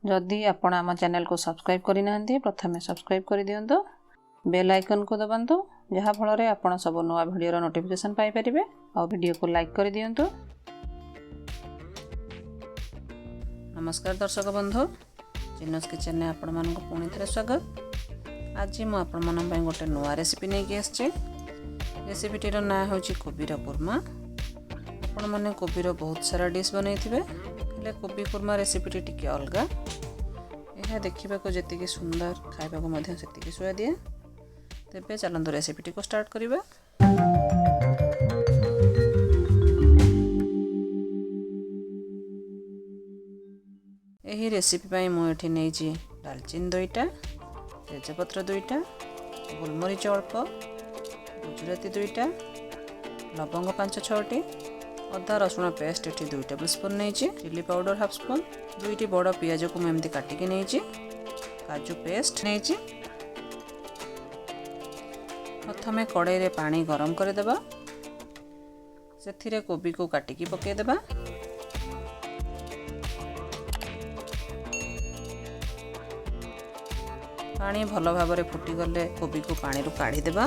जदि आपण आम चैनल को सब्सक्राइब करना प्रथमे सब्सक्राइब कर दिंतु बेल आइकन को दबातु जहाँ फल आपड़ सब नुआ भिडियो नोटिफिकेशन पाइपर और वीडियो को लाइक कर दिंतु। नमस्कार दर्शक बंधु, चिन्नस किचन में आपण मानक पुणी थे स्वागत। आज मु आपण मन गोटे नुआ रेसिपी नहीं आसचे। रेसिपीटीर ना हूँ कोबी कोरमा। आपण मैंने कोबीर बहुत सारा डिश बनई थे, हेले कोबी कोरमा रेसिपीटी टिके अलग। यह देखा जी सुंदर खावा से सुआदिया। तेबे चलते रेसिपीटी को स्टार्ट करिबा। यही रेसिपी पाई मुझे नहीं दालचीनी 2टा, तेजपत्र 2टा, गोलमरीच अल्प, गुजराती 2टा, लवंग 5-6टी, अदा रसुण पेस्ट ये 2 टेबल स्पून नहीं, चिली पाउडर हाफ स्पून, 2टी बड़ पियाज को मुझे काटिकी नहीं, काजू पेस्ट नहीं। प्रथमे कड़ाई रे पानी गरम करदेबा, से कोबी को काटिकी पकेदेबा। पानी भल भाव फुटी गले कोबी को पानी रू काढ़ी देबा।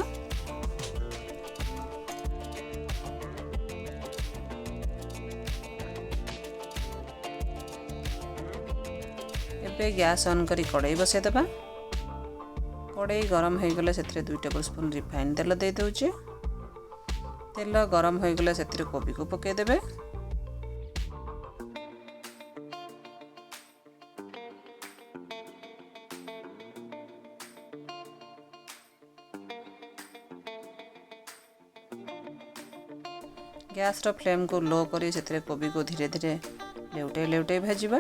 एबे गैस ऑन करी कड़ाई बसई देबा। कड़ाई गरम हो गले 2 टेबल स्पून रिफाइन तेल दे दउचे। तेल गरम हो गले कोबी को पके देबे। गैस रो फ्लेम को लो करी से कोबी को धीरे धीरे लेउटे लेउटे भाजिबा।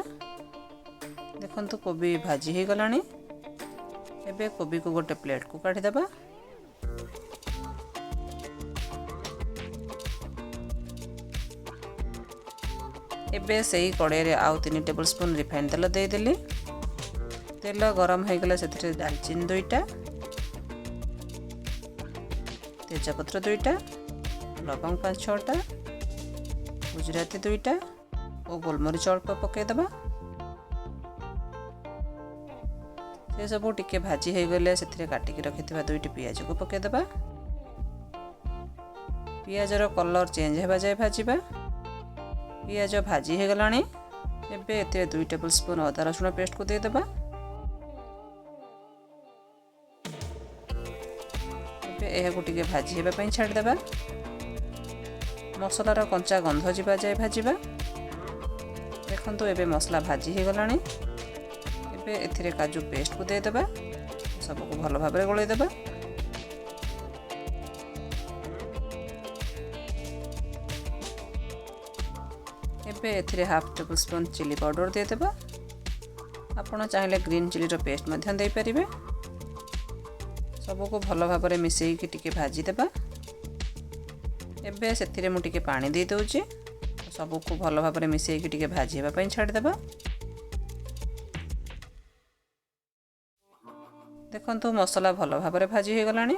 देखंतु कोबी भाजी हो गलानी। एबे कोबी को गोटे प्लेट को काढ़ी देबा। एबे सही कड़ाई रे आउ 3 टेबल स्पून रिफाइन तेल दे देली। तेल गरम हो गले से दालचीनी 2टा, तेजपत्र 2टा, लवंग 5-6टा, गुजराती 2टा और गोलमरीच अल्प पकेदेबा। से सब टिके भाजी हो गले से काटिकी रखि 2टी पियाज को पकेदेबा। पियाजर कलर चेंज होगा जाए भाजवा। पियाज भाजी हो गलानी। एबे एते 2 टेबल स्पून अदा रसुण पेस्ट को देदेबा। एबे एहा को टिके भाजी हेबा पई छाड़ देबा। मसलार कंचा गंध जीवा जाए भाजवा। देखंतु एबे मसला भाजी हो गलानी। एबे एथिरे काजू पेस्ट को दे देबा। सब को भल भाबरे गोळई देबा। एबे एथिरे half tablespoon chilli powder दे देबा। आपण चाहिले ग्रीन चिली रो पेस्ट मध्य दे परिबे। सब को भल भाबरे मिसेई कि टिके भाजी देबा। एबे से मु टिके पानी दे दउची। सब को भल भाव में मिसई कि टिके भाजी हेबा पई छाड़ देबा। देखंतु मसला भल भाव में भाजी हो गलानी।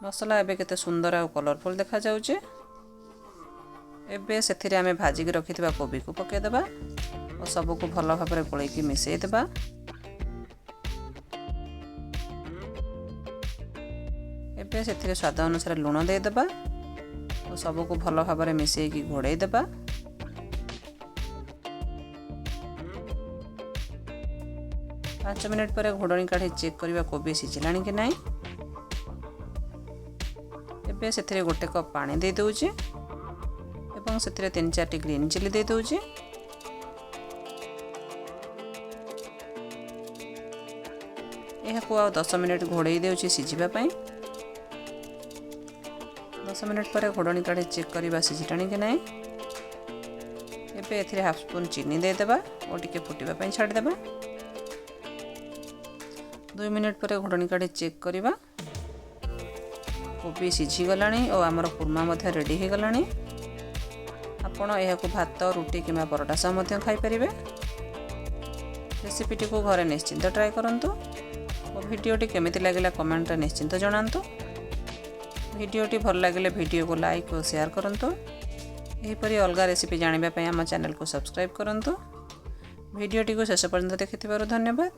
मसला एबे केते सुंदर और कलरफुल देखा जाउचे। एबे सेथिरे आमे भाजी के रखिथिबा कोबी को पके देबा और सब को भल भाव में गोळई कि मिसई देबा। एबे सेथिरे स्वाद अनुसार लुण दे देबा और सब को भल भाव में मिसई कि घोड़ई देबा। पाँच मिनिट पर घोड़नी काढ़ी चेक करबा कोबी सिझिलानी कि नहीं। एबे सेथिरे गोटे कप पानी दे दउची एवं सेथिरे 3-4टी ग्रीन चिली दे दउची। एहा को आ 10 मिनिट घोड़ई देउची सिझिबा पई। 10 मिनिट पर घोड़नी काढ़ी चेक करबा सिझिलानी कि नहीं। एबे एथिरे हाफ स्पून चीनी दे देबा और टिके फुटिबा पई छाड़ देबा। 2 मिनिट पर घोड़नी काढ़ी चेक करबा। कोबी सिझी गलानी और आमर कुर्मा मध्य रेडी हो गलानी। आपण यह को भात रुटी किंबा परोटा सह मध्य खाई परिबे। रेसिपीटी को घरे निश्चिंत ट्राई करंतु और वीडियोटी केमिति लागिला कमेंट रे निश्चिंत जणांतु। वीडियोटी भल लगे वीडियो को लाइक और शेयर करंतु। यहीपरि अलग रेसिपी जानिबा पई आम चैनल को सब्सक्राइब करंतु। भिडियोटी को शेष पर्यंत देखिथिबारु धन्यवाद।